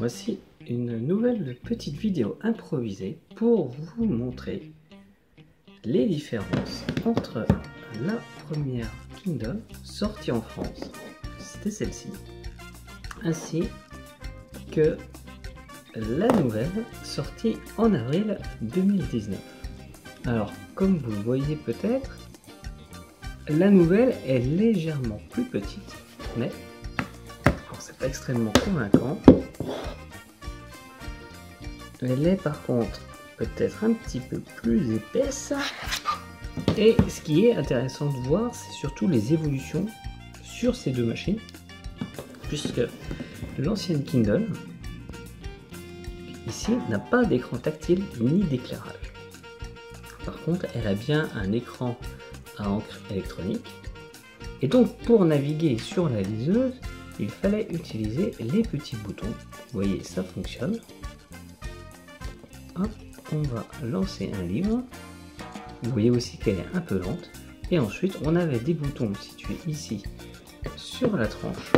Voici une nouvelle petite vidéo improvisée pour vous montrer les différences entre la première Kindle sortie en France, c'était celle-ci, ainsi que la nouvelle sortie en avril 2019. Alors, comme vous le voyez peut-être, la nouvelle est légèrement plus petite, mais c'est pas extrêmement convaincant. Elle est par contre peut-être un petit peu plus épaisse. Et ce qui est intéressant de voir, c'est surtout les évolutions sur ces deux machines, puisque l'ancienne Kindle, ici, n'a pas d'écran tactile ni d'éclairage. Par contre, elle a bien un écran à encre électronique. Et donc, pour naviguer sur la liseuse, il fallait utiliser les petits boutons. Vous voyez, ça fonctionne. Hop, on va lancer un livre. Vous voyez aussi qu'elle est un peu lente. Et ensuite, on avait des boutons situés ici sur la tranche.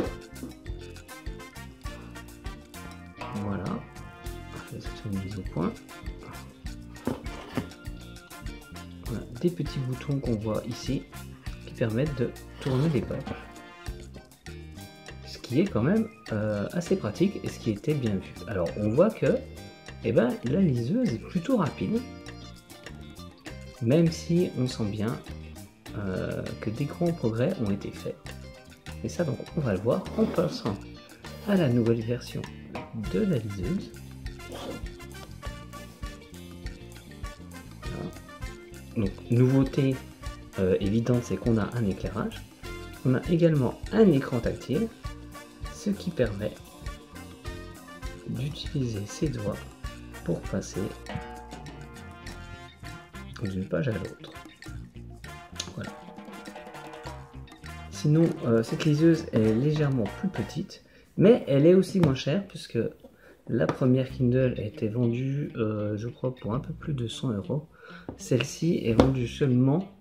Voilà. C'est une mise au point. Voilà, des petits boutons qu'on voit ici qui permettent de tourner les pages. Ce qui est quand même assez pratique et ce qui était bien vu. Alors, on voit que la liseuse est plutôt rapide, même si on sent bien que des grands progrès ont été faits. Et ça, donc, on va le voir en passant à la nouvelle version de la liseuse. Voilà. Donc, nouveauté évidente, c'est qu'on a un éclairage. On a également un écran tactile, ce qui permet d'utiliser ses doigts pour passer d'une page à l'autre. Voilà. Sinon, cette liseuse est légèrement plus petite, mais elle est aussi moins chère, puisque la première Kindle a été vendue, je crois, pour un peu plus de 100 €. Celle-ci est vendue seulement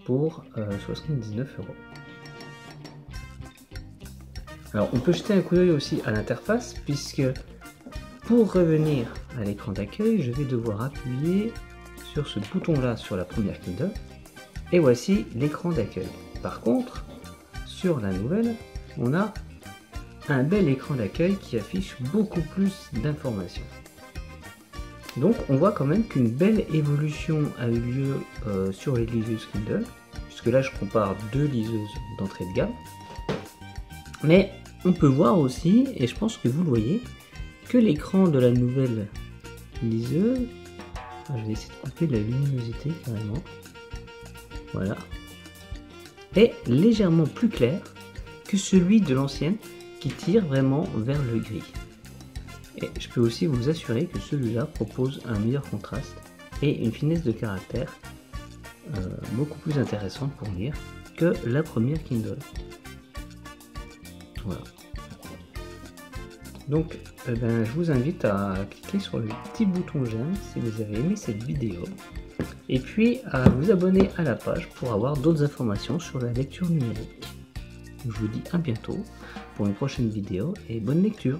pour 79 €. Alors, on peut jeter un coup d'œil aussi à l'interface, puisque pour revenir à l'écran d'accueil, je vais devoir appuyer sur ce bouton-là sur la première Kindle. Et voici l'écran d'accueil. Par contre, sur la nouvelle, on a un bel écran d'accueil qui affiche beaucoup plus d'informations. Donc, on voit quand même qu'une belle évolution a eu lieu sur les liseuses Kindle, puisque là, je compare deux liseuses d'entrée de gamme. Mais on peut voir aussi, et je pense que vous le voyez, que l'écran de la nouvelle liseuse, je vais essayer de couper la luminosité carrément, voilà, est légèrement plus clair que celui de l'ancienne qui tire vraiment vers le gris. Et je peux aussi vous assurer que celui-là propose un meilleur contraste et une finesse de caractère beaucoup plus intéressante pour lire que la première Kindle. Voilà. Donc, je vous invite à cliquer sur le petit bouton j'aime si vous avez aimé cette vidéo. Et puis à vous abonner à la page pour avoir d'autres informations sur la lecture numérique. Je vous dis à bientôt pour une prochaine vidéo et bonne lecture.